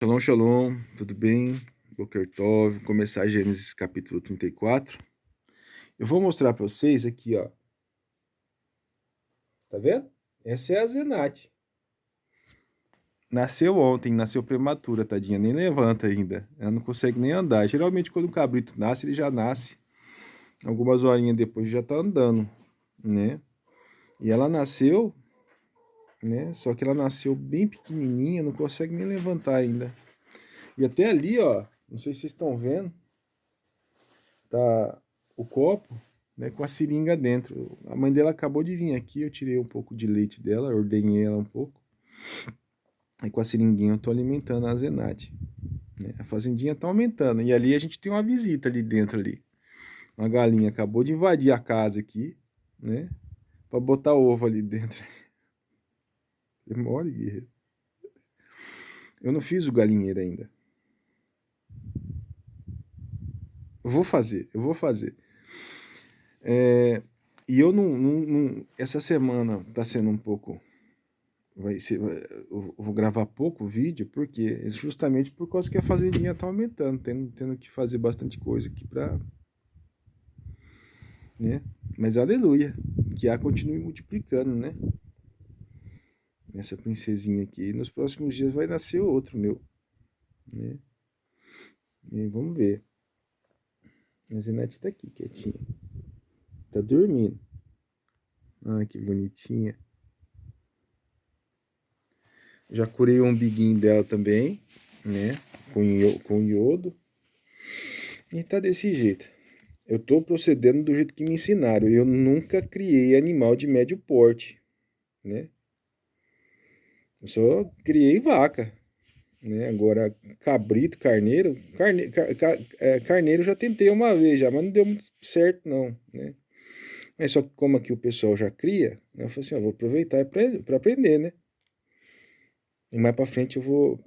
Shalom, shalom, tudo bem? Boker Tov, começar Gênesis capítulo 34. Eu vou mostrar para vocês aqui, ó. Tá vendo? Essa é a Zenate. Nasceu ontem, nasceu prematura, tadinha, nem levanta ainda. Ela não consegue nem andar. Geralmente quando o cabrito nasce, ele já nasce. Algumas horinhas depois já tá andando, né? E ela nasceu, né? Só que ela nasceu bem pequenininha, não consegue nem levantar ainda. E até ali, ó, não sei se vocês estão vendo, tá o copo, né, com a seringa dentro. A mãe dela acabou de vir aqui, eu tirei um pouco de leite dela, ordenhei ela um pouco. E com a seringuinha eu tô alimentando a Zenate. Né? A fazendinha tá aumentando. E ali a gente tem uma visita ali dentro ali. Uma galinha acabou de invadir a casa aqui, né? Pra botar ovo ali dentro. Demora, guerreiro. Eu não fiz o galinheiro ainda. Eu vou fazer. E eu não. Essa semana tá sendo um pouco. Eu vou gravar pouco vídeo, porque justamente por causa que a fazendinha tá aumentando, tendo que fazer bastante coisa aqui pra. Né? Mas aleluia, que a continue multiplicando, né? Essa princesinha aqui. E nos próximos dias vai nascer outro meu, né? E vamos ver. A Zenete tá aqui, quietinha. Tá dormindo. Ah, que bonitinha. Já curei o umbiguinho dela também, né? Com iodo. E tá desse jeito. Eu tô procedendo do jeito que me ensinaram. Eu nunca criei animal de médio porte, né? Eu só criei vaca, né? Agora, cabrito, carneiro... carneiro eu já tentei uma vez já, mas não deu muito certo não, né? Mas só que como aqui o pessoal já cria, né, eu falei assim, ó, vou aproveitar para aprender, né? E mais para frente eu vou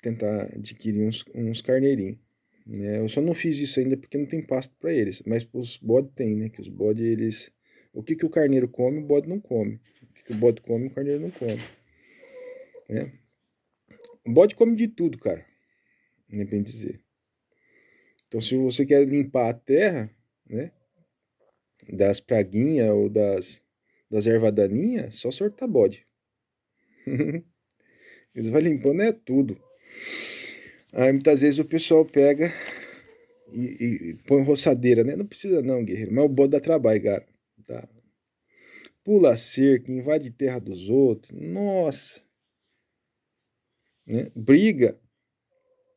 tentar adquirir uns carneirinhos. Né? Eu só não fiz isso ainda porque não tem pasto para eles, mas os bodes tem, né? Que os bodes, eles... O que o carneiro come, o bode não come. O que o bode come, o carneiro não come. Né? O bode come de tudo, cara. Nem bem dizer. Então, se você quer limpar a terra, né? Das praguinhas ou das ervas daninhas, só sortar bode. Eles vão limpando é tudo. Aí muitas vezes o pessoal pega e põe roçadeira, né? Não precisa não, guerreiro, mas o bode dá trabalho, cara. Tá? Pula a cerca, invade terra dos outros. Nossa! Né? Briga,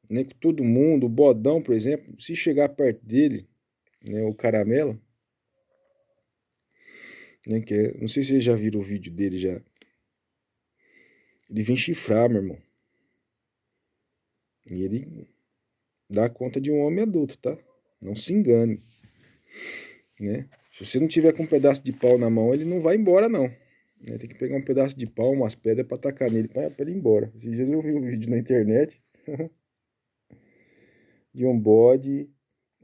né, com todo mundo. O bodão, por exemplo, se chegar perto dele, né, o caramelo, né, não sei se vocês já viram o vídeo dele já. Ele vem chifrar, meu irmão. E ele dá conta de um homem adulto, tá? Não se engane. Né? Se você não tiver com um pedaço de pau na mão, ele não vai embora, não. Né? Tem que pegar um pedaço de pau, umas pedras pra tacar nele, pra ele ir embora. Esses dias eu vi um vídeo na internet de um bode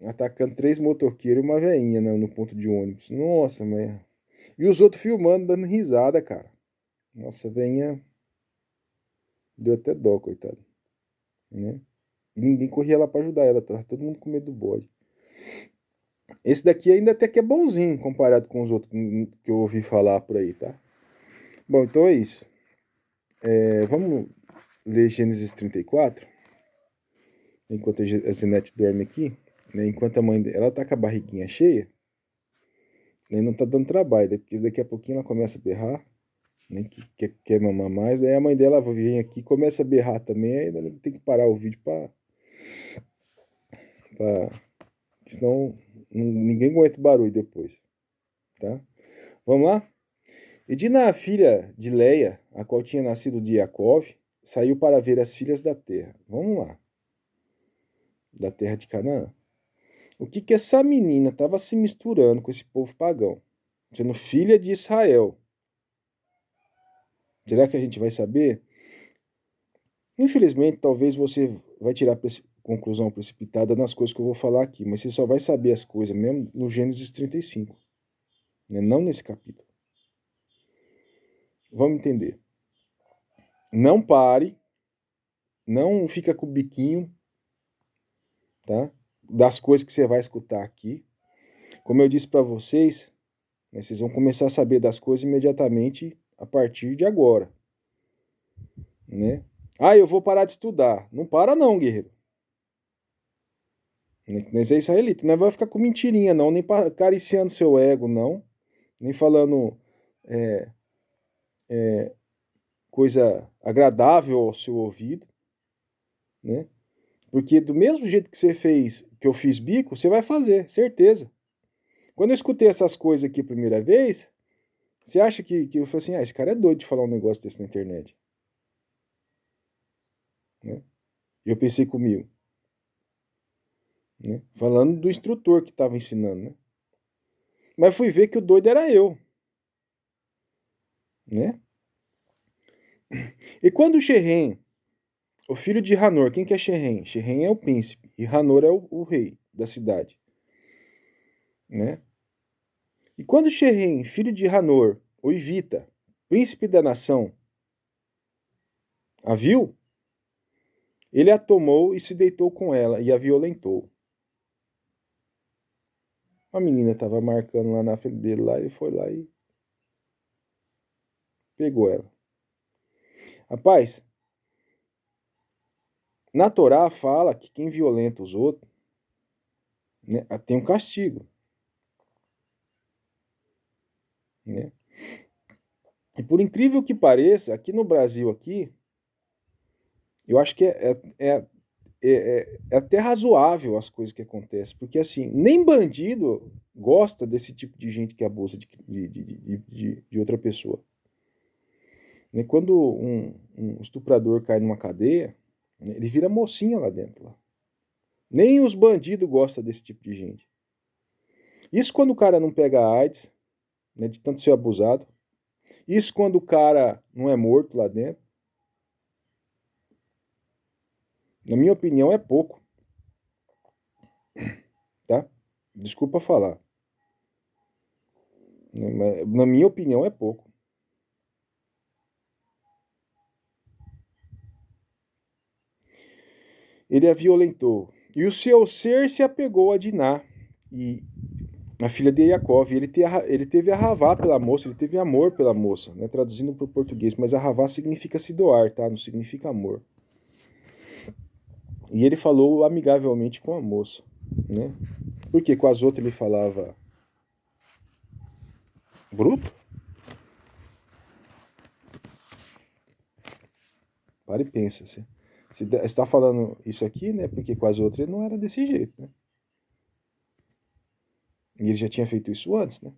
atacando 3 motoqueiros e uma veinha no ponto de ônibus. Nossa, mas... E os outros filmando, dando risada, cara. Nossa, a veinha deu até dó, coitado. Né? E ninguém corria lá pra ajudar ela, tava todo mundo com medo do bode. Esse daqui ainda até que é bonzinho comparado com os outros que eu ouvi falar por aí, tá? Bom, então é isso. Vamos ler Gênesis 34, enquanto a Zenete dorme aqui, né? Enquanto a mãe dela tá com a barriguinha cheia, né? Não tá dando trabalho, né? Porque daqui a pouquinho ela começa a berrar, né? Que quer mamar mais, aí a mãe dela vem aqui e começa a berrar também, aí tem que parar o vídeo pra senão ninguém aguenta o barulho depois, tá? Vamos lá? E Dina, a filha de Leia, a qual tinha nascido de Jacov, saiu para ver as filhas da terra. Vamos lá. Da terra de Canaã. O que essa menina estava se misturando com esse povo pagão? Sendo filha de Israel. Será que a gente vai saber? Infelizmente, talvez você vai tirar conclusão precipitada nas coisas que eu vou falar aqui, mas você só vai saber as coisas mesmo no Gênesis 35, né? Não nesse capítulo. Vamos entender. Não pare, Não fica com o biquinho, tá? Das coisas que você vai escutar aqui. Como eu disse para vocês, né, vocês vão começar a saber das coisas imediatamente a partir de agora, né? Ah, eu vou parar de estudar. Não para não, guerreiro. Nós é israelita. Não vai ficar com mentirinha, não. Nem acariciando seu ego, não. Nem falando coisa agradável ao seu ouvido, né? Porque do mesmo jeito que você fez, que eu fiz bico, você vai fazer, certeza. Quando eu escutei essas coisas aqui a primeira vez, você acha que eu falei assim, esse cara é doido de falar um negócio desse na internet, né? E eu pensei comigo, né? Falando do instrutor que estava ensinando, né? Mas fui ver que o doido era eu, né? E quando o Sherem, o filho de Hanor, quem que é Sherem? Sherem é o príncipe e Hanor é o rei da cidade, né? E quando Sherem, filho de Hanor, o Ivita, príncipe da nação, a viu, ele a tomou e se deitou com ela e a violentou. A menina estava marcando lá na frente dele, lá, ele foi lá e pegou ela. Rapaz, na Torá fala que quem violenta os outros, né, tem um castigo, né? E por incrível que pareça, aqui no Brasil, aqui, eu acho que é até razoável as coisas que acontecem, porque assim, nem bandido gosta desse tipo de gente que abusa de outra pessoa. E quando um estuprador cai numa cadeia, ele vira mocinha lá dentro. Lá. Nem os bandidos gostam desse tipo de gente. Isso quando o cara não pega AIDS, né, de tanto ser abusado. Isso quando o cara não é morto lá dentro. Na minha opinião, é pouco. Tá? Desculpa falar. Mas, na minha opinião, é pouco. Ele a violentou. E o seu ser se apegou a Diná, e a filha de Yaakov. Ele teve a Havá pela moça, ele teve amor pela moça, né? Traduzindo para o português. Mas a Havá significa se doar, tá? Não significa amor. E ele falou amigavelmente com a moça, né? Porque com as outras ele falava bruto? Para e pensa. Você está falando isso aqui, né? Porque com as outras ele não era desse jeito, né? E ele já tinha feito isso antes, né?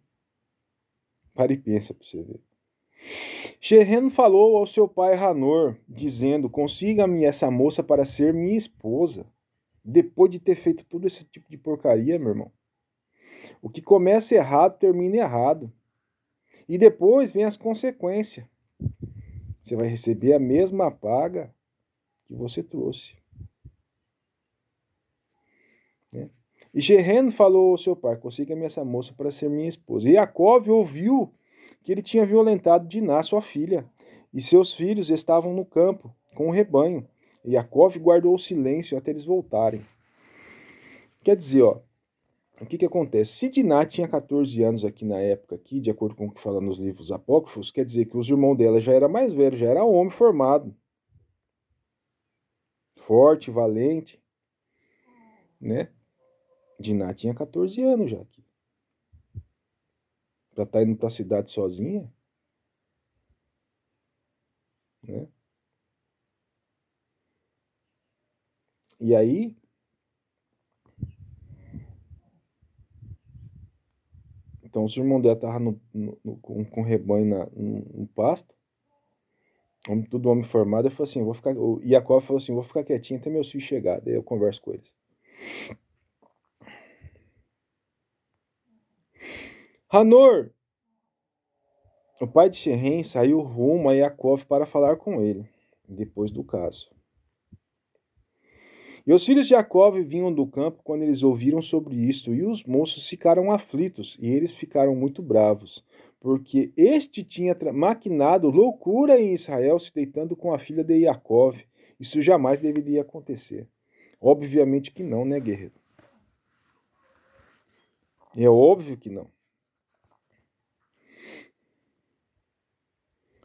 Para e pensa para você ver. Sherren falou ao seu pai Hanor, dizendo: consiga-me essa moça para ser minha esposa. Depois de ter feito todo esse tipo de porcaria, meu irmão. O que começa errado, termina errado. E depois vem as consequências. Você vai receber a mesma paga que você trouxe. Né? E Sherren falou ao seu pai: consiga-me essa moça para ser minha esposa. E Yaakov ouviu que ele tinha violentado Diná, sua filha, e seus filhos estavam no campo com o rebanho. E Yaakov guardou silêncio até eles voltarem. Quer dizer, ó, o que acontece? Se Diná tinha 14 anos aqui na época, aqui, de acordo com o que fala nos livros apócrifos, quer dizer que os irmãos dela já era mais velho, já era homem formado, forte, valente, né? Diná tinha 14 anos já aqui. Pra estar indo pra cidade sozinha, né? E aí, então os irmãos dela estavam com o rebanho no pasto, tudo homem formado, eu falei assim, vou ficar, o Yaakov falou assim, vou ficar quietinho até meus filhos chegarem, daí eu converso com eles. Hanor, o pai de Sherren, saiu rumo a Yaakov para falar com ele, depois do caso. E os filhos de Jacob vinham do campo quando eles ouviram sobre isto, e os moços ficaram aflitos, e eles ficaram muito bravos, porque este tinha maquinado loucura em Israel, se deitando com a filha de Jacob, Isso jamais deveria acontecer. Obviamente que não, né, guerreiro? É óbvio que não.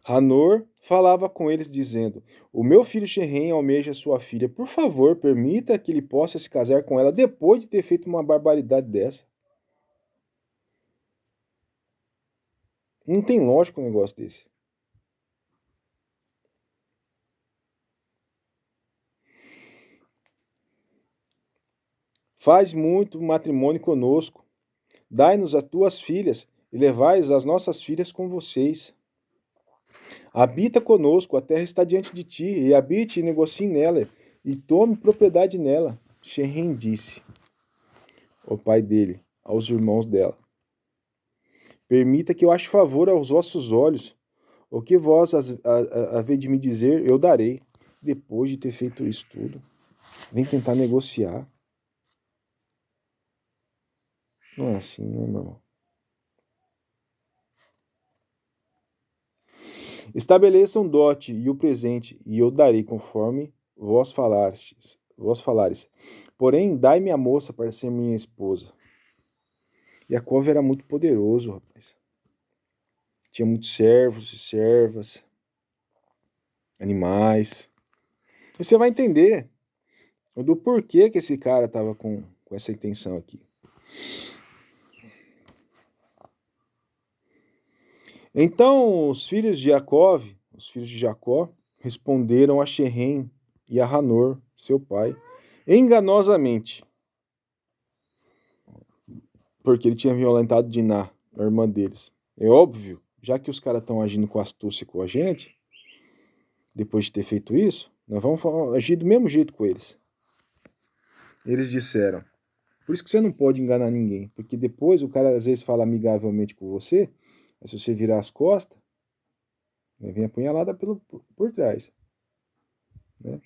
Hanor falava com eles dizendo: o meu filho Sherem almeja sua filha. Por favor, permita que ele possa se casar com ela depois de ter feito uma barbaridade dessa. Não tem lógica um negócio desse. Faz muito matrimônio conosco. Dai-nos as tuas filhas e levai as nossas filhas com vocês. Habita conosco, a terra está diante de ti, e habite e negocie nela, e tome propriedade nela. Sherem disse, o pai dele, aos irmãos dela: permita que eu ache favor aos vossos olhos. O que vós havei de me dizer, eu darei. Depois de ter feito isso tudo, vem tentar negociar. Não é assim, né, meu irmão? Estabeleça um dote e o presente, e eu darei conforme vós falares. Porém, dai-me a moça para ser minha esposa. Jacó era muito poderoso, rapaz. Tinha muitos servos e servas, animais. E você vai entender do porquê que esse cara estava com essa intenção aqui. Então os filhos de Jacó, responderam a Sherem e a Hanor, seu pai, enganosamente, porque ele tinha violentado Diná, a irmã deles. É óbvio, já que os caras estão agindo com astúcia com a gente, depois de ter feito isso, nós vamos agir do mesmo jeito com eles. Eles disseram: por isso que você não pode enganar ninguém, porque depois o cara às vezes fala amigavelmente com você, mas se você virar as costas, vem apunhalada por trás. Né?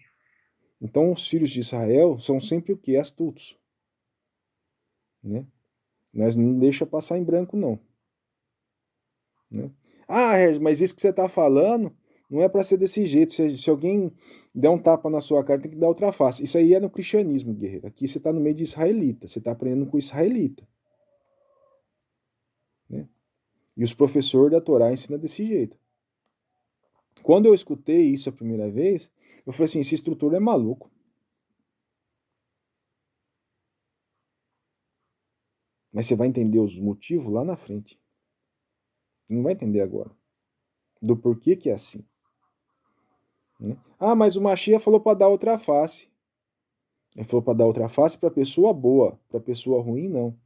Então os filhos de Israel são sempre o que? Astutos. Né? Nós não deixa passar em branco, não. Né? Ah, mas isso que você está falando não é para ser desse jeito. Se alguém der um tapa na sua cara, tem que dar outra face. Isso aí é no cristianismo, guerreiro. Aqui você está no meio de israelita. Você está aprendendo com israelita. Né? E os professores da Torá ensinam desse jeito. Quando eu escutei isso a primeira vez, eu falei assim, esse instrutor é maluco. Mas você vai entender os motivos lá na frente. Não vai entender agora. Do porquê que é assim. Né? Ah, mas o Machia falou para dar outra face. Ele falou para dar outra face para pessoa boa, para pessoa ruim não.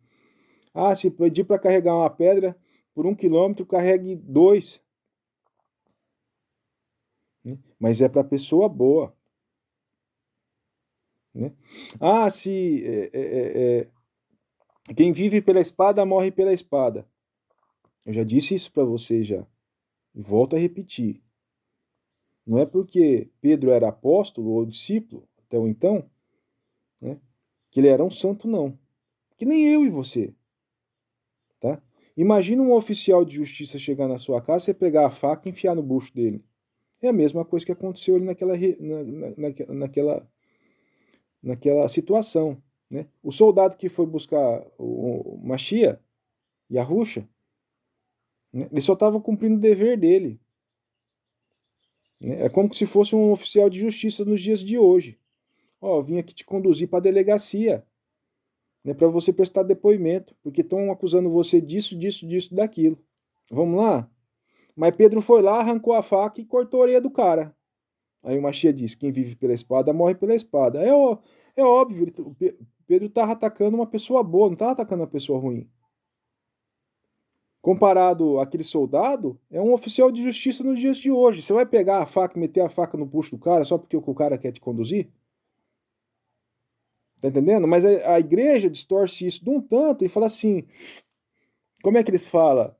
Ah, se pedir para carregar uma pedra por 1 quilômetro, carregue 2. Né? Mas é para pessoa boa. Né? Ah, se quem vive pela espada morre pela espada. Eu já disse isso para você já. E volto a repetir. Não é porque Pedro era apóstolo ou discípulo, até o então, né, que ele era um santo, não. Que nem eu e você. Tá? Imagina um oficial de justiça chegar na sua casa, você pegar a faca e enfiar no bucho dele. É a mesma coisa que aconteceu ali naquela situação. Né? O soldado que foi buscar o Machia e a Ruxa, né, ele só estava cumprindo o dever dele. Né? É como se fosse um oficial de justiça nos dias de hoje. Ó, eu vim aqui te conduzir para a delegacia, né, para você prestar depoimento, porque estão acusando você disso, disso, disso, daquilo. Vamos lá? Mas Pedro foi lá, arrancou a faca e cortou a orelha do cara. Aí o Machia disse: quem vive pela espada morre pela espada. É óbvio, Pedro estava atacando uma pessoa boa, não estava atacando uma pessoa ruim. Comparado àquele soldado, é um oficial de justiça nos dias de hoje. Você vai pegar a faca e meter a faca no bucho do cara só porque o cara quer te conduzir? Tá entendendo? Mas a igreja distorce isso de um tanto e fala assim: como é que eles falam?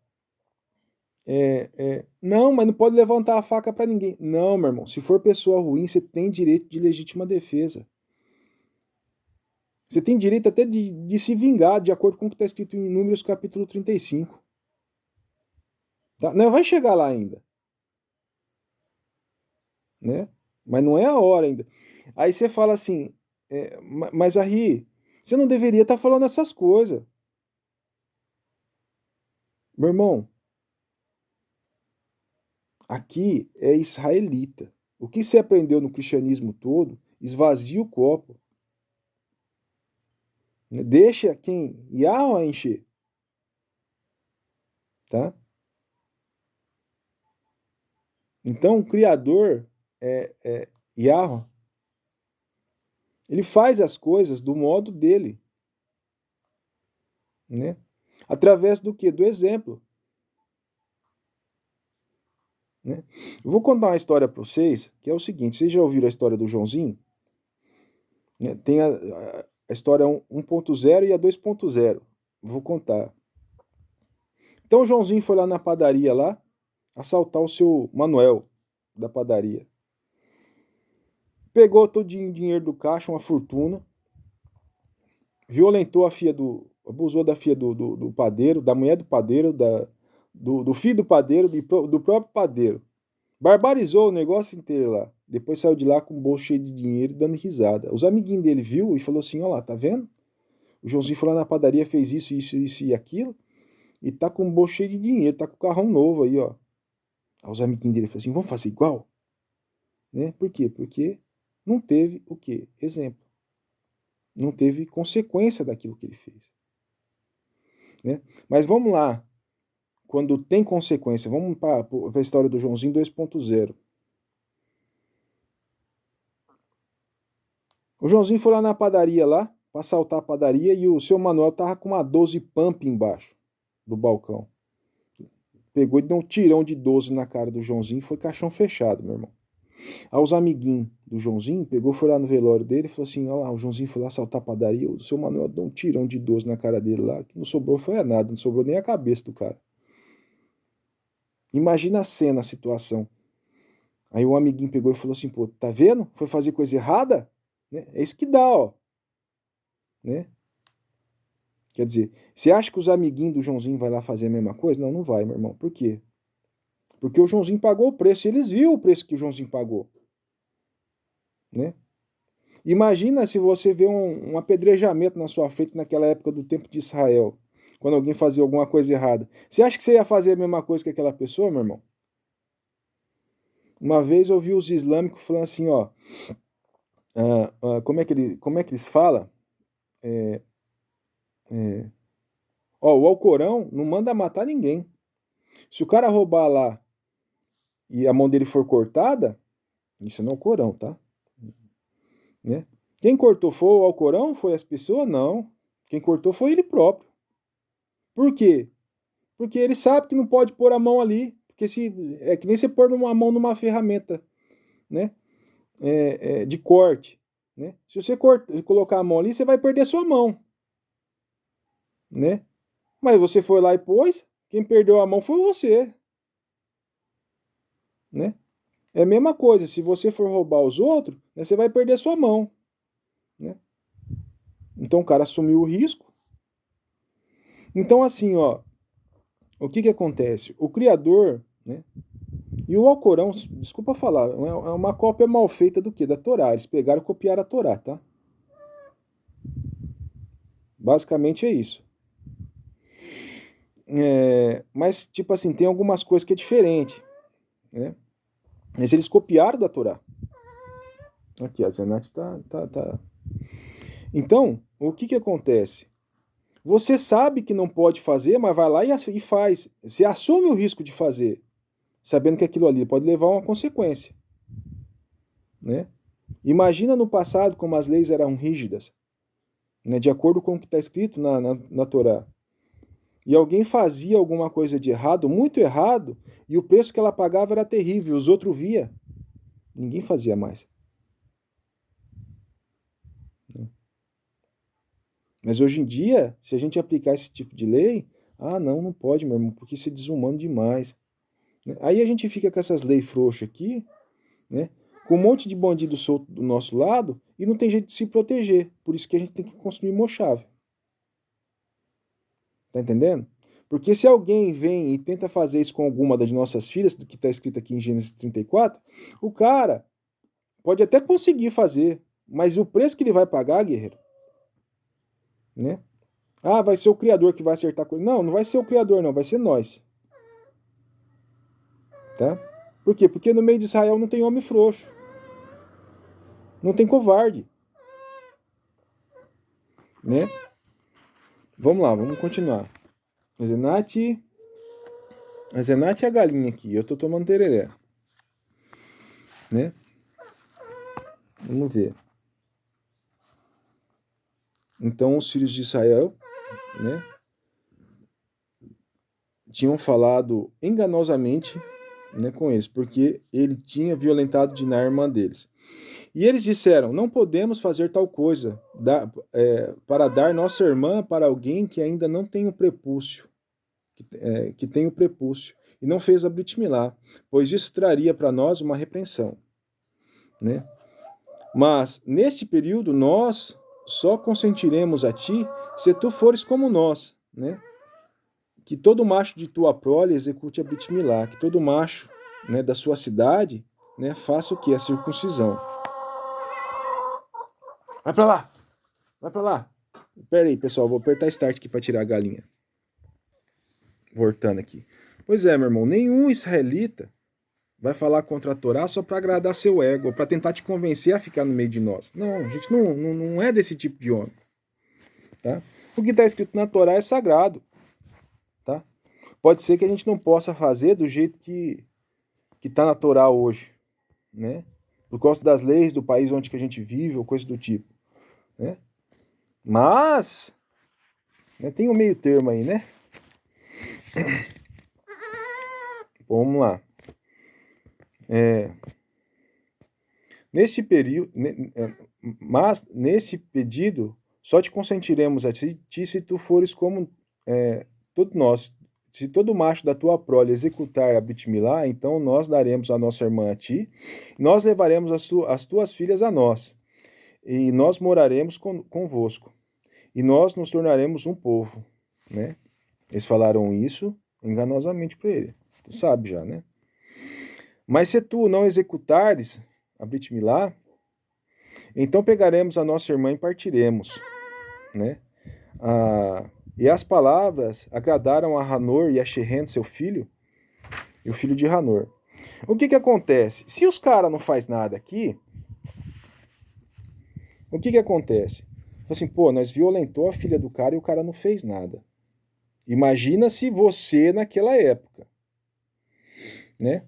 Não, mas não pode levantar a faca para ninguém. Não, meu irmão. Se for pessoa ruim, você tem direito de legítima defesa. Você tem direito até de se vingar, de acordo com o que está escrito em Números capítulo 35. Tá? Não vai chegar lá ainda. Né? Mas não é a hora ainda. Aí você fala assim, mas Ari, você não deveria estar falando essas coisas. Meu irmão, aqui é israelita. O que você aprendeu no cristianismo todo, esvazia o copo. Deixa quem Yahweh encher. Tá? Então, o Criador Yahweh. Ele faz as coisas do modo dele. Né? Através do quê? Do exemplo. Né? Eu vou contar uma história para vocês, que é o seguinte, vocês já ouviram a história do Joãozinho? Né? Tem a história 1.0 e a 2.0. Vou contar. Então o Joãozinho foi lá na padaria lá, assaltar o seu Manuel da padaria. Pegou todo o dinheiro do caixa, uma fortuna, violentou a filha abusou da filha do padeiro, da mulher do padeiro, do filho do padeiro, do próprio padeiro. Barbarizou o negócio inteiro lá. Depois saiu de lá com o bolso cheio de dinheiro, dando risada. Os amiguinhos dele viu e falou assim, ó lá, tá vendo? O Joãozinho foi lá na padaria, fez isso, isso, isso e aquilo, e tá com o bolso cheio de dinheiro, tá com o carrão novo aí, ó. Aí os amiguinhos dele falaram assim, vamos fazer igual? Né? Por quê? Porque não teve o quê? Exemplo. Não teve consequência daquilo que ele fez. Né? Mas vamos lá. Quando tem consequência, vamos para a história do Joãozinho 2.0. O Joãozinho foi lá na padaria lá, para assaltar a padaria, e o seu Manuel tava com uma 12 pump embaixo do balcão. Pegou e deu um tirão de 12 na cara do Joãozinho, foi caixão fechado, meu irmão. Aí os amiguinhos do Joãozinho pegou, foi lá no velório dele e falou assim, olha lá, o Joãozinho foi lá assaltar a padaria, o seu Manuel deu um tirão de 12 na cara dele lá, que não sobrou foi nada, não sobrou nem a cabeça do cara. Imagina a cena, a situação. Aí o amiguinho pegou e falou assim, pô, tá vendo? Foi fazer coisa errada? Né? É isso que dá, ó. Né? Quer dizer, você acha que os amiguinhos do Joãozinho vai lá fazer a mesma coisa? Não, não vai, meu irmão. Por quê? Porque o Joãozinho pagou o preço, eles viram o preço que o Joãozinho pagou. Né? Imagina se você vê um apedrejamento na sua frente naquela época do tempo de Israel, quando alguém fazia alguma coisa errada. Você acha que você ia fazer a mesma coisa que aquela pessoa, meu irmão? Uma vez eu ouvi os islâmicos falando assim, ó, como é que eles falam? É, ó, o Alcorão não manda matar ninguém. Se o cara roubar lá e a mão dele for cortada, isso não é o Corão, tá? Né? Quem cortou foi o Alcorão? Foi as pessoas? Não. Quem cortou foi ele próprio. Por quê? Porque ele sabe que não pode pôr a mão ali. Porque se é que nem você pôr uma mão numa ferramenta, né? De corte. Né? Se você colocar a mão ali, você vai perder a sua mão. Né? Mas você foi lá e pôs, quem perdeu a mão foi você. Né? É a mesma coisa, se você for roubar os outros, né, você vai perder a sua mão. Né? Então o cara assumiu o risco. Então assim, ó, o que acontece? O Criador, né, e o Alcorão, desculpa falar, é uma cópia mal feita do quê? Da Torá. Eles pegaram e copiaram a Torá, tá? Basicamente é isso. Mas, tipo assim, tem algumas coisas que é diferente, né? Mas eles copiaram da Torá. Aqui, a Zenat tá. Então, o que acontece? Você sabe que não pode fazer, mas vai lá e faz. Você assume o risco de fazer, sabendo que aquilo ali pode levar a uma consequência. Né? Imagina no passado como as leis eram rígidas, né, de acordo com o que está escrito na Torá. E alguém fazia alguma coisa de errado, muito errado, e o preço que ela pagava era terrível, os outros via. Ninguém fazia mais. Mas hoje em dia, se a gente aplicar esse tipo de lei, não pode, meu irmão, porque isso é desumano demais. Aí a gente fica com essas leis frouxas aqui, né? Com um monte de bandido solto do nosso lado e não tem jeito de se proteger. Por isso que a gente tem que construir mochável. Tá entendendo? Porque se alguém vem e tenta fazer isso com alguma das nossas filhas, do que está escrito aqui em Gênesis 34, o cara Pode até conseguir fazer, mas o preço que ele vai pagar, guerreiro, né? Ah, vai ser o Criador que vai acertar com ele. Não, não vai ser o Criador, não, vai ser nós. Tá? Por quê? Porque no meio de Israel não tem homem frouxo. Não tem covarde. Né? Vamos lá, vamos continuar. A Zenate é a galinha aqui. Eu tô tomando tereré. Né? Vamos ver. Então os filhos de Israel, né, tinham falado enganosamente, né, com eles, porque ele tinha violentado Diná, irmã deles. E eles disseram: não podemos fazer tal coisa para dar nossa irmã para alguém que ainda não tem o prepúcio, que tem o prepúcio, e não fez a Brit Milá, pois isso traria para nós uma repreensão. Né? Mas, neste período, nós só consentiremos a ti se tu fores como nós, né? Que todo macho de tua prole execute a Brit Milá, que todo macho, né, da sua cidade, né, faça o que? A circuncisão. Vai pra lá! Vai pra lá! Pera aí, pessoal, vou apertar Start aqui para tirar a galinha. Voltando aqui. Pois é, meu irmão, nenhum israelita vai falar contra a Torá só para agradar seu ego, ou para tentar te convencer a ficar no meio de nós. Não, a gente não é desse tipo de homem. Tá? O que está escrito na Torá é sagrado. Tá? Pode ser que a gente não possa fazer do jeito que está na Torá hoje, né? Por causa das leis do país onde que a gente vive, ou coisa do tipo. Né? Mas, né, tem um meio termo aí, né? Vamos lá. Neste período, mas neste pedido, só te consentiremos a ti se tu fores como todos nós. Se todo macho da tua prole executar a Brit Milá, então nós daremos a nossa irmã a ti, nós levaremos as tuas filhas a nós, e nós moraremos convosco, e nós nos tornaremos um povo. Né? Eles falaram isso enganosamente para ele. Tu sabe já, né? Mas se tu não executares a Brit Milá, então pegaremos a nossa irmã e partiremos. Né? E as palavras agradaram a Hanor e a Shehen, seu filho, e o filho de Hanor. O que acontece? Se os caras não faz nada aqui, o que acontece? Assim, pô, nós violentou a filha do cara e o cara não fez nada. Imagina se você naquela época, né?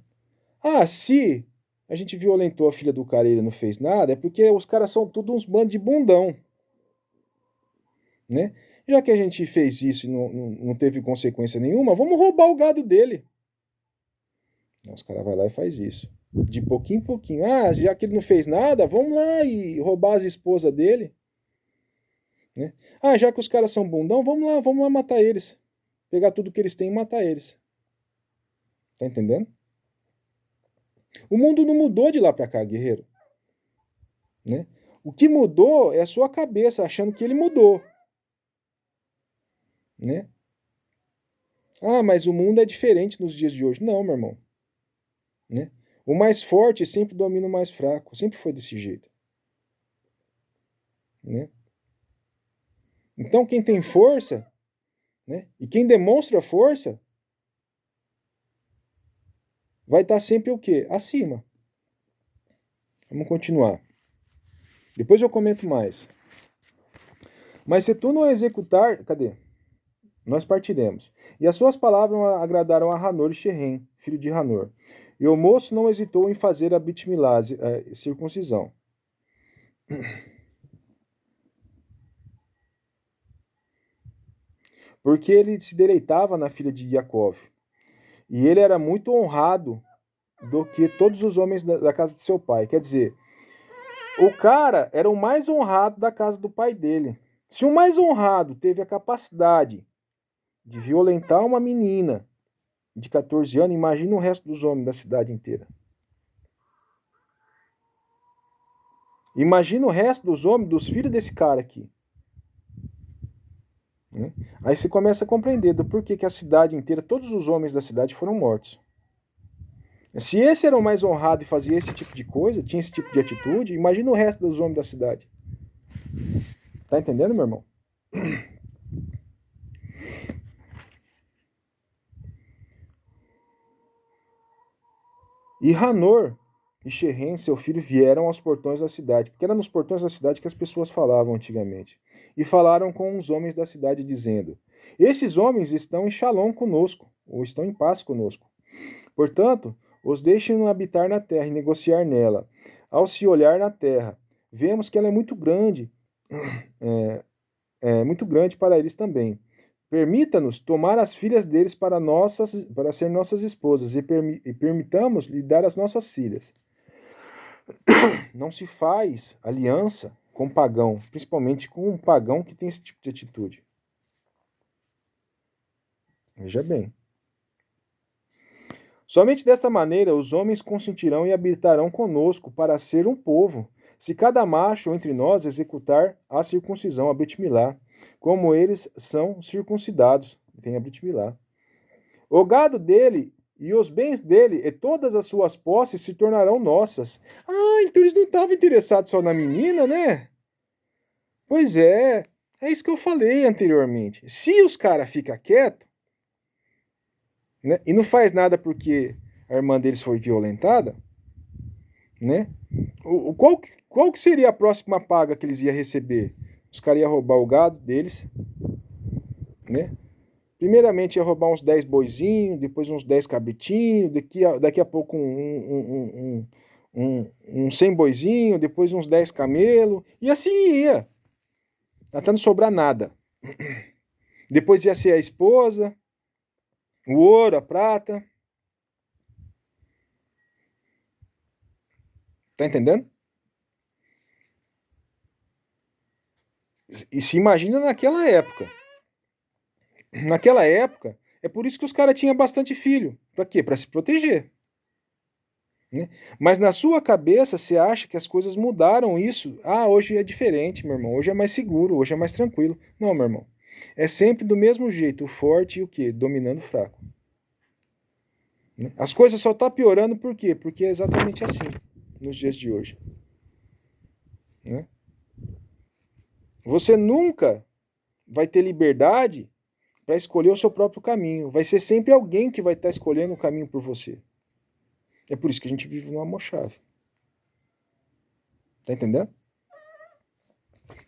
Ah, se a gente violentou a filha do cara e ele não fez nada, é porque os caras são tudo uns bandos de bundão, né? Já que a gente fez isso e não teve consequência nenhuma, vamos roubar o gado dele. Os caras vão lá e faz isso. De pouquinho em pouquinho. Ah, já que ele não fez nada, vamos lá e roubar as esposas dele. Né? Ah, já que os caras são bundão, vamos lá matar eles. Pegar tudo que eles têm e matar eles. Tá entendendo? O mundo não mudou de lá pra cá, guerreiro. Né? O que mudou é a sua cabeça achando que ele mudou. Né? Ah, mas o mundo é diferente nos dias de hoje. Não, meu irmão. Né? O mais forte sempre domina o mais fraco. Sempre foi desse jeito. Né? Então, quem tem força, né, e quem demonstra força, vai estar sempre o quê? Acima. Vamos continuar. Depois eu comento mais. Mas se tu não executar... Cadê? Nós partiremos. E as suas palavras agradaram a Hanor e Shehen, filho de Hanor. E o moço não hesitou em fazer a Brit Milá, a circuncisão. Porque ele se deleitava na filha de Yaakov. E ele era muito honrado do que todos os homens da casa de seu pai. Quer dizer, o cara era o mais honrado da casa do pai dele. Se o mais honrado teve a capacidade de violentar uma menina de 14 anos, imagina o resto dos homens da cidade inteira. Imagina o resto dos homens, dos filhos desse cara aqui. Aí você começa a compreender do porquê que a cidade inteira, todos os homens da cidade foram mortos. Se esse era o mais honrado e fazia esse tipo de coisa, tinha esse tipo de atitude, imagina o resto dos homens da cidade. Tá entendendo, meu irmão? E Hanor e Shehen, seu filho, vieram aos portões da cidade, porque era nos portões da cidade que as pessoas falavam antigamente. E falaram com os homens da cidade, dizendo: Estes homens estão em shalom conosco, ou estão em paz conosco. Portanto, os deixem habitar na terra e negociar nela. Ao se olhar na terra, vemos que ela é muito grande, muito grande para eles também. Permita-nos tomar as filhas deles para ser nossas esposas e permitamos lhe dar as nossas filhas. Não se faz aliança com pagão, principalmente com um pagão que tem esse tipo de atitude. Veja bem. Somente desta maneira os homens consentirão e habitarão conosco para ser um povo, se cada macho entre nós executar a circuncisão, a Brit Milá, como eles são circuncidados, tem a Brit Milá. O gado dele e os bens dele e todas as suas posses se tornarão nossas. Ah, então eles não estavam interessados só na menina, né? Pois é isso que eu falei anteriormente. Se os caras ficam quietos, né, e não faz nada porque a irmã deles foi violentada, né? Qual que seria a próxima paga que eles iam receber? Os caras iam roubar o gado deles, né? Primeiramente ia roubar uns 10 boizinhos, depois uns 10 cabritinhos, daqui a pouco um 100 boizinho, depois uns 10 camelo, e assim ia, até não sobrar nada. Depois ia ser a esposa, o ouro, a prata. Tá entendendo? E se imagina naquela época. Naquela época, é por isso que os caras tinham bastante filho. Pra quê? Pra se proteger. Né? Mas na sua cabeça você acha que as coisas mudaram isso. Ah, hoje é diferente, meu irmão. Hoje é mais seguro, hoje é mais tranquilo. Não, meu irmão. É sempre do mesmo jeito, o forte e o quê? Dominando o fraco. Né? As coisas só estão piorando por quê? Porque é exatamente assim nos dias de hoje. Né? Você nunca vai ter liberdade para escolher o seu próprio caminho. Vai ser sempre alguém que vai estar escolhendo o caminho por você. É por isso que a gente vive numa mochave. Tá entendendo?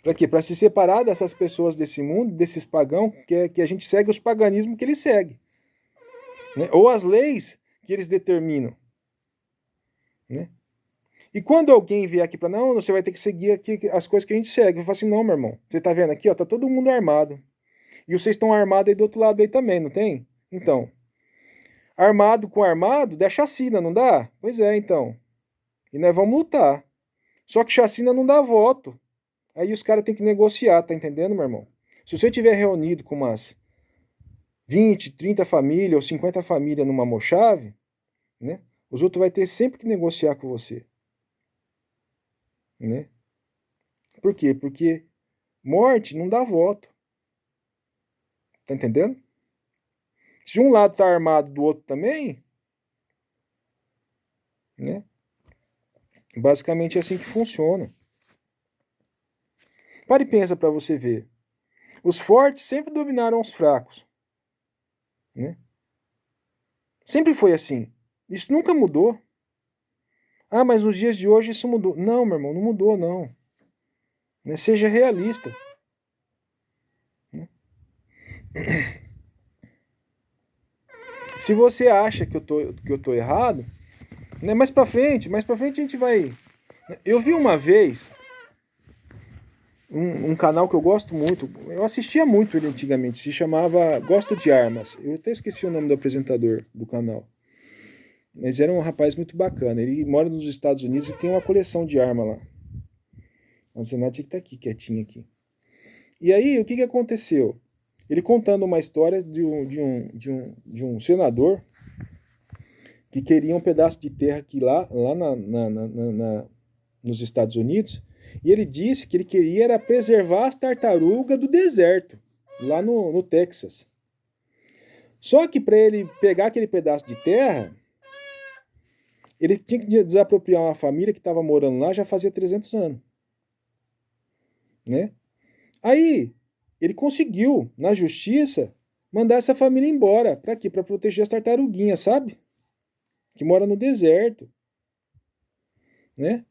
Para quê? Para se separar dessas pessoas desse mundo, desses pagãos, que a gente segue os paganismos que eles seguem. Né? Ou as leis que eles determinam. Né? E quando alguém vier aqui para não, você vai ter que seguir aqui as coisas que a gente segue. Eu falo assim, não, meu irmão. Você tá vendo aqui, ó, tá todo mundo armado. E vocês estão armados aí do outro lado aí também, não tem? Então, armado com armado, dá chacina, não dá? Pois é, então. E nós vamos lutar. Só que chacina não dá voto. Aí os caras têm que negociar, tá entendendo, meu irmão? Se você tiver reunido com umas 20, 30 famílias ou 50 famílias numa mochave, né? Os outros vai ter sempre que negociar com você. Né? Por quê? Porque morte não dá voto. Tá entendendo? Se um lado tá armado do outro também, né? Basicamente é assim que funciona. Pare e pensa para você ver. Os fortes sempre dominaram os fracos. Né? Sempre foi assim. Isso nunca mudou. Ah, mas nos dias de hoje isso mudou. Não, meu irmão, não mudou, não. Né? Seja realista. Né? Se você acha que eu tô errado, né? Mais pra frente a gente vai. Eu vi uma vez um canal que eu gosto muito, eu assistia muito ele antigamente, se chamava Gosto de Armas. Eu até esqueci o nome do apresentador do canal. Mas era um rapaz muito bacana. Ele mora nos Estados Unidos e tem uma coleção de arma lá. A Zenate que tá aqui, quietinha aqui. E aí, o que aconteceu? Ele contando uma história de um senador que queria um pedaço de terra aqui lá nos Estados Unidos, e ele disse que ele queria era preservar as tartarugas do deserto, lá no Texas. Só que para ele pegar aquele pedaço de terra, Ele tinha que desapropriar uma família que estava morando lá já fazia 300 anos, né? Aí, ele conseguiu, na justiça, mandar essa família embora. Para quê? Para proteger as tartaruguinhas, sabe? Que mora no deserto, né?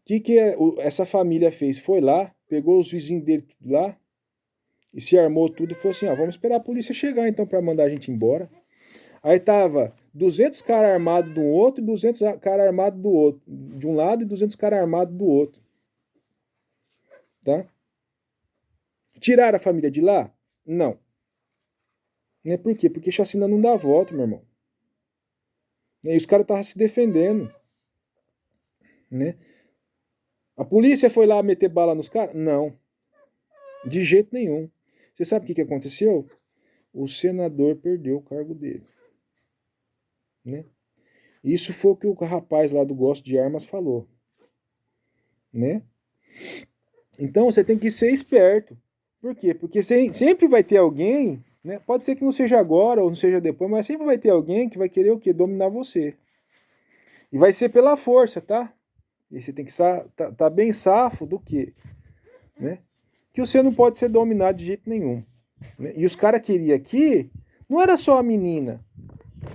O que essa família fez? Foi lá, pegou os vizinhos dele tudo lá e se armou tudo e falou assim, vamos esperar a polícia chegar então para mandar a gente embora. Aí tava 200 caras armados de um outro e 200 caras armados do outro, de um lado e 200 caras armados do outro, tá? Tiraram a família de lá? Não. Né? Por quê? Porque chacina não dá volta, meu irmão. E os caras estavam se defendendo, né? A polícia foi lá meter bala nos caras? Não. De jeito nenhum. Você sabe o que aconteceu? O senador perdeu o cargo dele, né? Isso foi o que o rapaz lá do Gosto de Armas falou, né? Então você tem que ser esperto. Por quê? Porque sempre vai ter alguém, né? Pode ser que não seja agora ou não seja depois, mas sempre vai ter alguém que vai querer o quê? Dominar você. E vai ser pela força, tá? E você tem que tá bem safo do quê? Né? Que você não pode ser dominado de jeito nenhum. Né? E os caras queriam aqui, não era só a menina,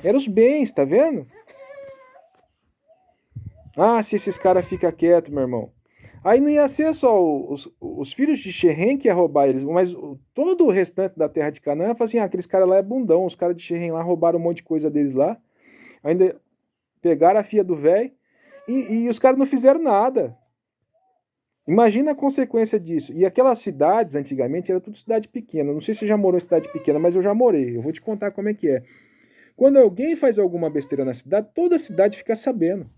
eram os bens, tá vendo? Ah, se esses caras ficam quietos, meu irmão. Aí não ia ser só os filhos de Xerém que ia roubar eles, mas todo o restante da terra de Canaã fala assim, aqueles caras lá é bundão, os caras de Xerém lá roubaram um monte de coisa deles lá, ainda pegaram a filha do velho e os caras não fizeram nada. Imagina a consequência disso. E aquelas cidades, antigamente, era tudo cidade pequena. Não sei se você já morou em cidade pequena, mas eu já morei. Eu vou te contar como é que é. Quando alguém faz alguma besteira na cidade, toda a cidade fica sabendo.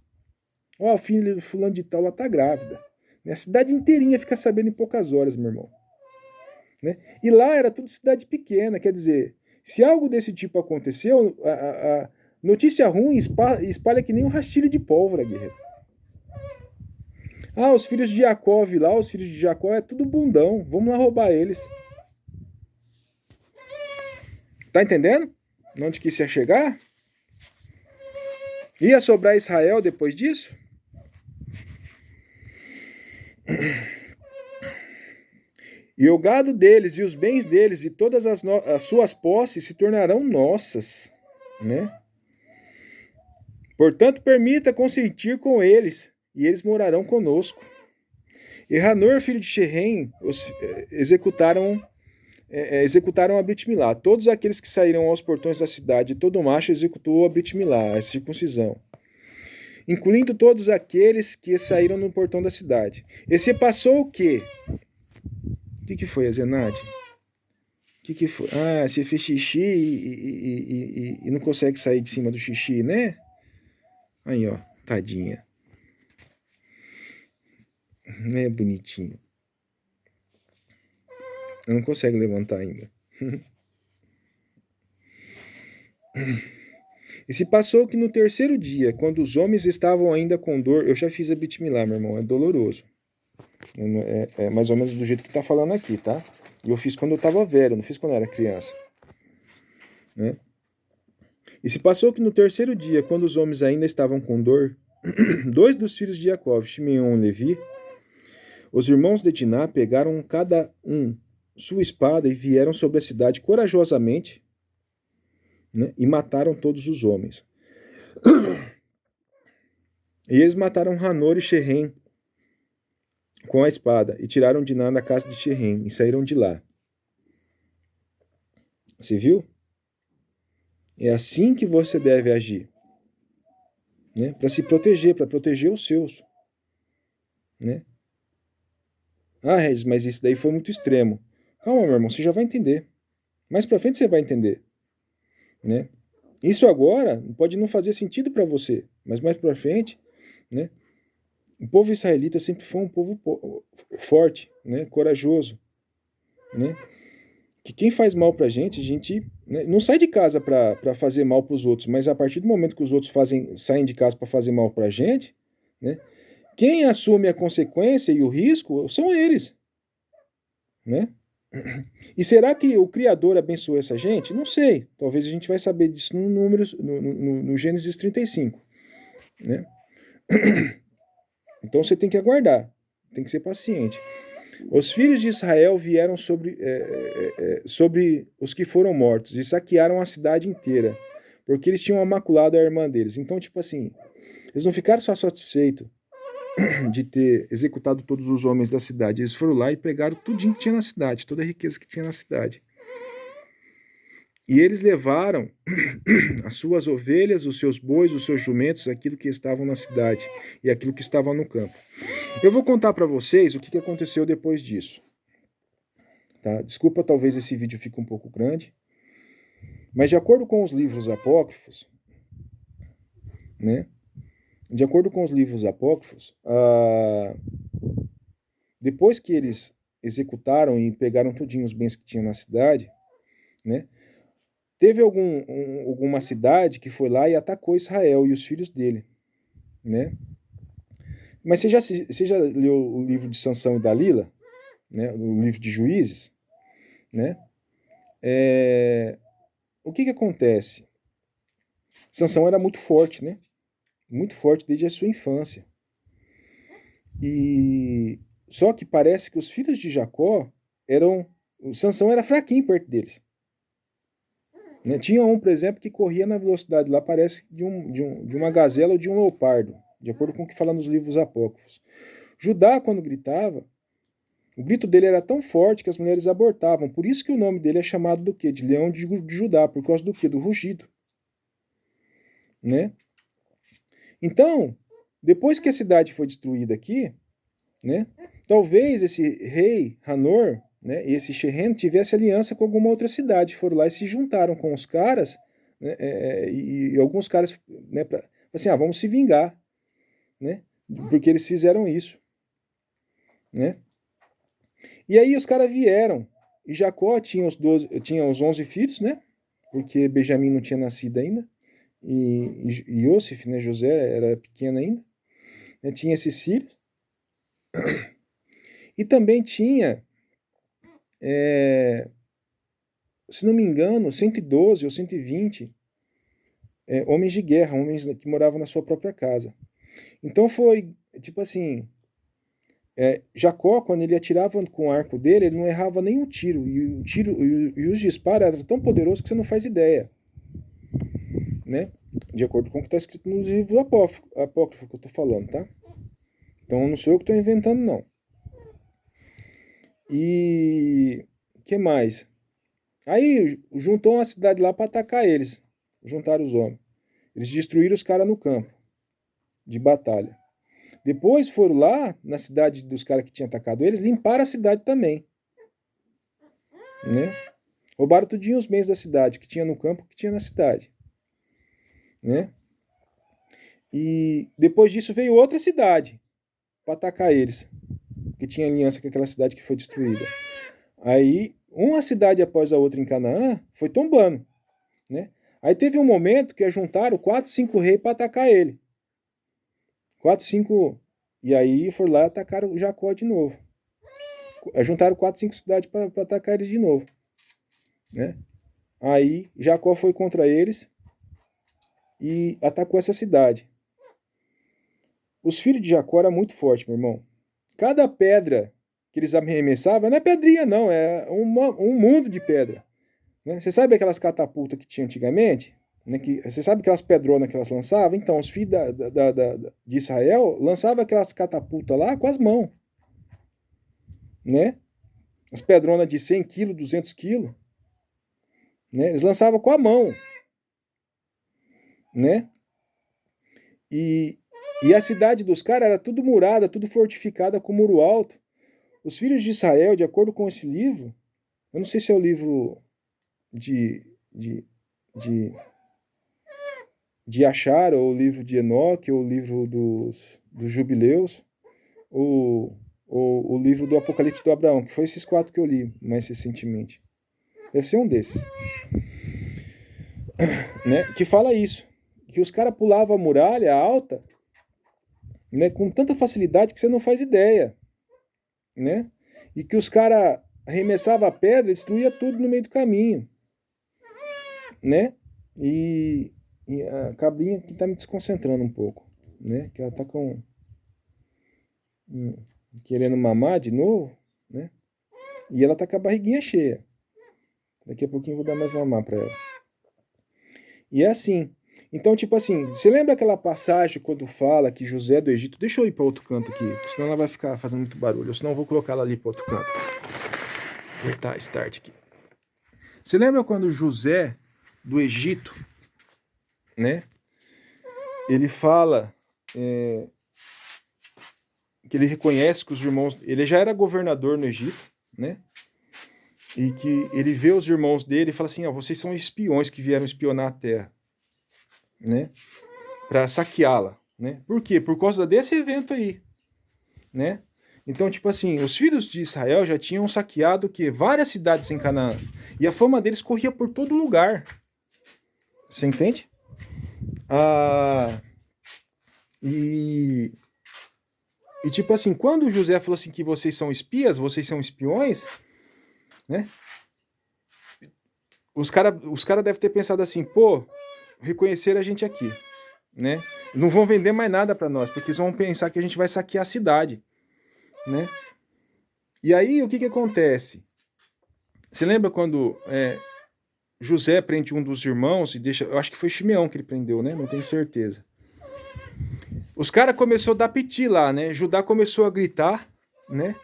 Ó, o filho do fulano de tal lá tá grávida. A cidade inteirinha fica sabendo em poucas horas, meu irmão. Né? E lá era tudo cidade pequena, quer dizer, se algo desse tipo aconteceu, a notícia ruim espalha que nem um rastilho de pólvora, guerreiro. Ah, os filhos de Jacó lá, os filhos de Jacó é tudo bundão, vamos lá roubar eles. Tá entendendo? Onde que isso ia chegar? Ia sobrar Israel depois disso? E o gado deles, e os bens deles, e todas as suas posses se tornarão nossas, né? Portanto, permita consentir com eles, e eles morarão conosco. E Hanor, filho de Xerém, executaram a Brit Milá. Todos aqueles que saíram aos portões da cidade, todo macho executou a Brit Milá, a circuncisão, incluindo todos aqueles que saíram no portão da cidade. E se passou o quê? O que foi, Azenade? O que foi? Ah, você fez xixi e não consegue sair de cima do xixi, né? Aí, ó, tadinha. Né, bonitinho. Não consegue levantar ainda. E se passou que no terceiro dia, quando os homens estavam ainda com dor, eu já fiz a Brit Milá, meu irmão, é doloroso. É mais ou menos do jeito que tá falando aqui, tá? E eu fiz quando eu tava velho, não fiz quando eu era criança. Né? E se passou que no terceiro dia, quando os homens ainda estavam com dor, dois dos filhos de Jacó, Shimeon e Levi, os irmãos de Diná pegaram cada um sua espada e vieram sobre a cidade corajosamente, né, e mataram todos os homens. E eles mataram Hanor e Xerém com a espada e tiraram Diná da casa de Xerém e saíram de lá. Você viu? É assim que você deve agir, né? Para se proteger, para proteger os seus, né? Ah, Regis, mas isso daí foi muito extremo. Calma, meu irmão, você já vai entender. Mais para frente você vai entender, né? Isso agora pode não fazer sentido para você, mas mais para frente, né? O povo israelita sempre foi um povo forte, né? Corajoso, né? Que quem faz mal pra gente, a gente, né, não sai de casa para fazer mal para os outros, mas a partir do momento que os outros saem de casa para fazer mal pra gente, né? Quem assume a consequência e o risco são eles, né? E será que o Criador abençoou essa gente? Não sei. Talvez a gente vai saber disso no Gênesis 35. né? Então você tem que aguardar, tem que ser paciente. Os filhos de Israel vieram sobre os que foram mortos e saquearam a cidade inteira, porque eles tinham maculado a irmã deles. Então, tipo assim, eles não ficaram só satisfeitos de ter executado todos os homens da cidade. Eles foram lá e pegaram tudinho que tinha na cidade, toda a riqueza que tinha na cidade. E eles levaram as suas ovelhas, os seus bois, os seus jumentos, aquilo que estavam na cidade e aquilo que estava no campo. Eu vou contar para vocês o que aconteceu depois disso. Tá? Desculpa, talvez esse vídeo fique um pouco grande, mas de acordo com os livros apócrifos, né? De acordo com os livros apócrifos, depois que eles executaram e pegaram tudinho os bens que tinham na cidade, né? Teve alguma cidade que foi lá e atacou Israel e os filhos dele, né? Mas você já leu o livro de Sansão e Dalila, né? O livro de Juízes, né? O que acontece? Sansão era muito forte, né? Muito forte desde a sua infância. E só que parece que os filhos de Jacó o Sansão era fraquinho perto deles. Né? Tinha um, por exemplo, que corria na velocidade lá, parece de uma gazela ou de um leopardo, de acordo com o que fala nos livros apócrifos. Judá, quando gritava, o grito dele era tão forte que as mulheres abortavam. Por isso que o nome dele é chamado do quê? De leão de Judá, por causa do quê? Do rugido. Né? Então, depois que a cidade foi destruída aqui, né, talvez esse rei Hanor, né, e esse Shehem tivesse aliança com alguma outra cidade, foram lá e se juntaram com os caras, né, e alguns caras, né, assim, vamos se vingar, né, porque eles fizeram isso, né. E aí os caras vieram, e Jacó tinha os 11 filhos, né, porque Benjamim não tinha nascido ainda, e Yosef, né, José era pequeno ainda, né, tinha esses filhos, e também tinha, se não me engano, 112 ou 120 homens de guerra, homens que moravam na sua própria casa. Então foi, tipo assim, Jacó, quando ele atirava com o arco dele, ele não errava nenhum tiro, e os disparos eram tão poderosos que você não faz ideia, né? De acordo com o que está escrito nos livros apócrifos que eu estou falando, tá? Então não sou eu que estou inventando, não. E que mais? Aí juntou uma cidade lá para atacar eles. Juntaram os homens. Eles destruíram os caras no campo de batalha. Depois foram lá na cidade dos caras que tinham atacado eles, limparam a cidade também. Né? Roubaram tudinho os bens da cidade, que tinha no campo, que tinha na cidade. Né? E depois disso veio outra cidade para atacar eles, que tinha aliança com aquela cidade que foi destruída. Aí, uma cidade após a outra em Canaã foi tombando, né? Aí teve um momento que juntaram 4, 5 reis para atacar ele. 4, 5... E aí foram lá e atacaram Jacó de novo. Juntaram 4, 5 cidades para atacar eles de novo, né? Aí Jacó foi contra eles e atacou essa cidade. Os filhos de Jacó eram muito fortes, meu irmão. Cada pedra que eles arremessavam, não é pedrinha não, é um mundo de pedra. Né? Você sabe aquelas catapultas que tinha antigamente? Né? Você sabe aquelas pedronas que elas lançavam? Então, os filhos de Israel lançavam aquelas catapultas lá com as mãos. Né? As pedronas de 100 quilos, 200 quilos. Né? Eles lançavam com a mão. Né? E a cidade dos caras era tudo murada, tudo fortificada com muro alto. Os filhos de Israel, de acordo com esse livro, eu não sei se é o livro de Achar, ou o livro de Enoque, ou o livro dos Jubileus, ou o livro do Apocalipse do Abraão, que foi esses 4 que eu li mais recentemente. Deve ser um desses. Né? Que fala isso. Que os caras pulavam a muralha alta, né, com tanta facilidade que você não faz ideia. Né? E que os caras arremessavam a pedra e destruía tudo no meio do caminho. Né? E a cabrinha que tá me desconcentrando um pouco. né? Que ela tá querendo mamar de novo, né? E ela tá com a barriguinha cheia. Daqui a pouquinho eu vou dar mais mamar pra ela. E é assim. Então, tipo assim, você lembra aquela passagem quando fala que José do Egito... Deixa eu ir para outro canto aqui, senão ela vai ficar fazendo muito barulho. Ou senão eu vou colocar ela ali para outro canto. Vou apertar start aqui. Você lembra quando José do Egito, né? Ele fala que ele reconhece que os irmãos... Ele já era governador no Egito, né? E que ele vê os irmãos dele e fala assim, vocês são espiões que vieram espionar a terra, né? Para saqueá-la, né? Por quê? Por causa desse evento aí, né? Então, tipo assim, os filhos de Israel já tinham saqueado várias cidades em Canaã. E a fama deles corria por todo lugar. Você entende? E tipo assim, quando José falou assim que vocês são espias, vocês são espiões, né? Os cara devem ter pensado assim, pô, reconhecer a gente aqui, né? Não vão vender mais nada para nós, porque eles vão pensar que a gente vai saquear a cidade, né? E aí, o que acontece? Você lembra quando José prende um dos irmãos e deixa... Eu acho que foi Shimeão que ele prendeu, né? Não tenho certeza. Os caras começaram a dar piti lá, né? Judá começou a gritar, né?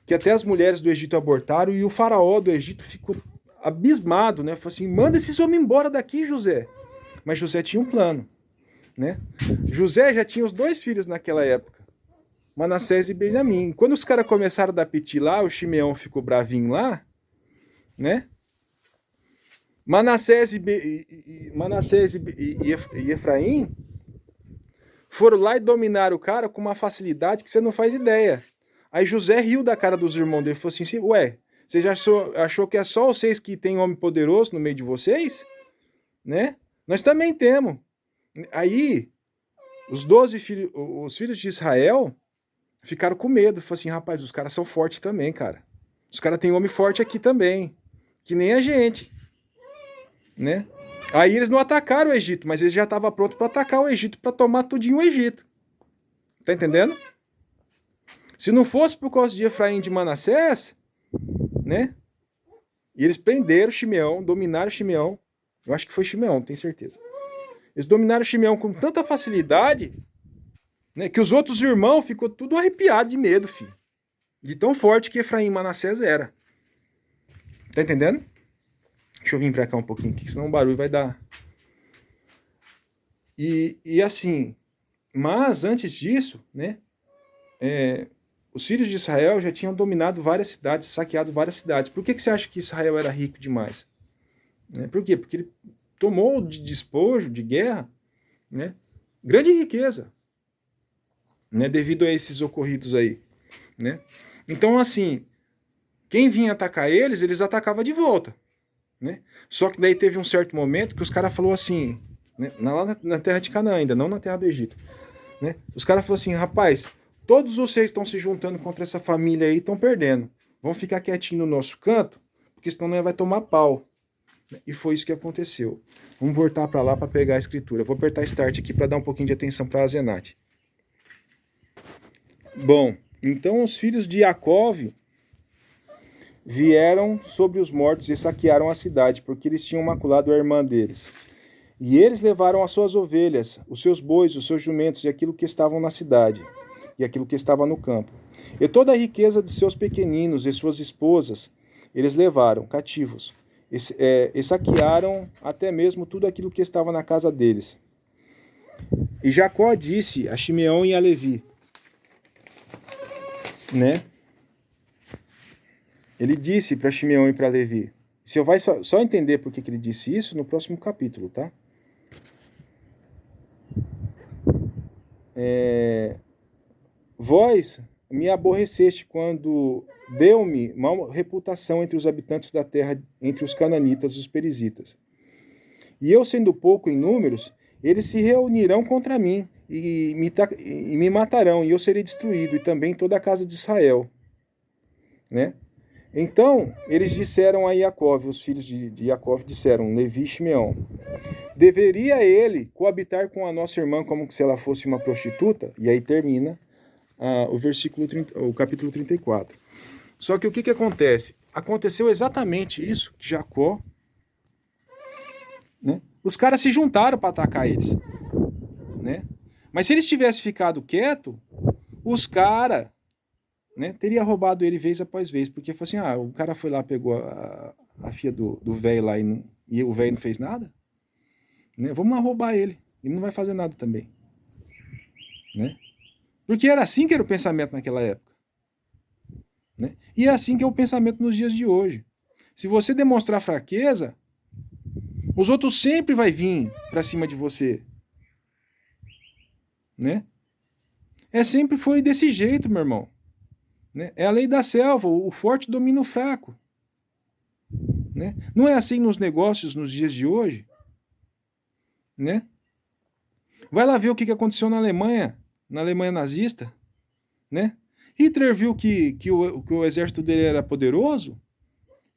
Que até as mulheres do Egito abortaram e o faraó do Egito ficou abismado, né? Falou assim, manda esses homens embora daqui, José. Mas José tinha um plano, né? José já tinha os 2 filhos naquela época, Manassés e Benjamim. Quando os caras começaram a dar piti lá, o Shimeão ficou bravinho lá, né? Manassés e Efraim foram lá e dominaram o cara com uma facilidade que você não faz ideia. Aí José riu da cara dos irmãos dele e falou assim, ué, você já achou que é só vocês que tem homem poderoso no meio de vocês? Né? Nós também temos. Aí, os filhos de Israel ficaram com medo. Falaram assim, rapaz, os caras são fortes também, cara. Os caras têm homem forte aqui também. Que nem a gente. Né? Aí eles não atacaram o Egito, mas eles já estavam prontos para atacar o Egito, para tomar tudinho o Egito. Tá entendendo? Se não fosse por causa de Efraim e de Manassés, né? E eles prenderam Shimeão, dominaram Shimeão. Eu acho que foi Shimeão, tenho certeza. Eles dominaram Shimeão com tanta facilidade, né, que os outros irmãos ficou tudo arrepiado de medo, filho. De tão forte que Efraim e Manassés era. Tá entendendo? Deixa eu vir pra cá um pouquinho aqui, senão o barulho vai dar. E assim, mas antes disso, né, os filhos de Israel já tinham dominado várias cidades, saqueado várias cidades. Por que você acha que Israel era rico demais? Por quê? Porque ele tomou de despojo, de guerra, né, grande riqueza, né, devido a esses ocorridos aí. Né? Então, assim, quem vinha atacar eles atacavam de volta. Né? Só que daí teve um certo momento que os caras falaram assim, né, lá na terra de Canaã ainda, não na terra do Egito. Né? Os caras falaram assim, rapaz, todos vocês estão se juntando contra essa família aí e estão perdendo. Vamos ficar quietinho no nosso canto, porque senão não vai tomar pau. E foi isso que aconteceu. Vamos voltar para lá para pegar a escritura. Vou apertar Start aqui para dar um pouquinho de atenção para a Zenate. Bom, então os filhos de Jacove vieram sobre os mortos e saquearam a cidade, porque eles tinham maculado a irmã deles. E eles levaram as suas ovelhas, os seus bois, os seus jumentos e aquilo que estavam na cidade, e aquilo que estava no campo. E toda a riqueza de seus pequeninos e suas esposas, eles levaram cativos, e saquearam até mesmo tudo aquilo que estava na casa deles. E Jacó disse a Shimeão e a Levi, né? Ele disse para Shimeão e para Levi. Você vai só entender por que ele disse isso no próximo capítulo, tá? Vós me aborreceste quando deu-me mal reputação entre os habitantes da terra, entre os cananitas e os perizitas. E eu, sendo pouco em números, eles se reunirão contra mim e me matarão, e eu serei destruído, e também toda a casa de Israel. Né? Então, eles disseram a Jacove, os filhos de Jacove disseram, Levi e Shimeão, Deveria ele coabitar com a nossa irmã como se ela fosse uma prostituta? E aí termina o capítulo 34. Só que o que acontece? Aconteceu exatamente isso que Jacó, né? Os caras se juntaram para atacar eles, né? Mas se eles tivessem ficado quieto, os caras, né, teria roubado ele vez após vez, porque foi assim, o cara foi lá, pegou a filha do velho lá e o velho não fez nada, né? Vamos lá roubar ele, ele não vai fazer nada também, né? Porque era assim que era o pensamento naquela época, né? E é assim que é o pensamento nos dias de hoje. Se você demonstrar fraqueza, os outros sempre vai vir para cima de você, né? Sempre foi desse jeito, meu irmão. Né? É a lei da selva, o forte domina o fraco. Né? Não é assim nos negócios nos dias de hoje? Né? Vai lá ver o que aconteceu na Alemanha nazista. Né? Hitler viu que o exército dele era poderoso,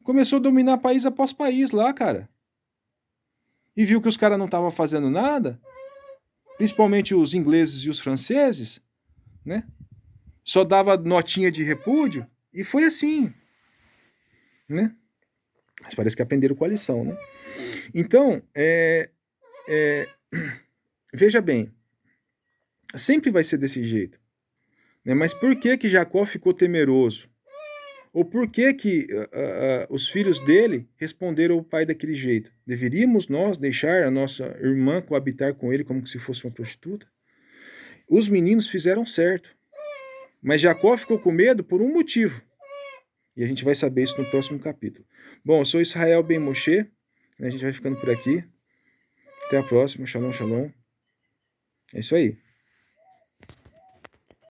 começou a dominar país após país lá, cara. E viu que os caras não estavam fazendo nada, principalmente os ingleses e os franceses, né? Só dava notinha de repúdio, e foi assim, né? Mas parece que aprenderam com a lição, né? Então, veja bem, sempre vai ser desse jeito. Né? Mas por que Jacó ficou temeroso? Ou por que os filhos dele responderam ao pai daquele jeito? Deveríamos nós deixar a nossa irmã coabitar com ele como se fosse uma prostituta? Os meninos fizeram certo. Mas Jacó ficou com medo por um motivo. E a gente vai saber isso no próximo capítulo. Bom, eu sou Israel Ben Moshe. A gente vai ficando por aqui. Até a próxima. Shalom, shalom. É isso aí.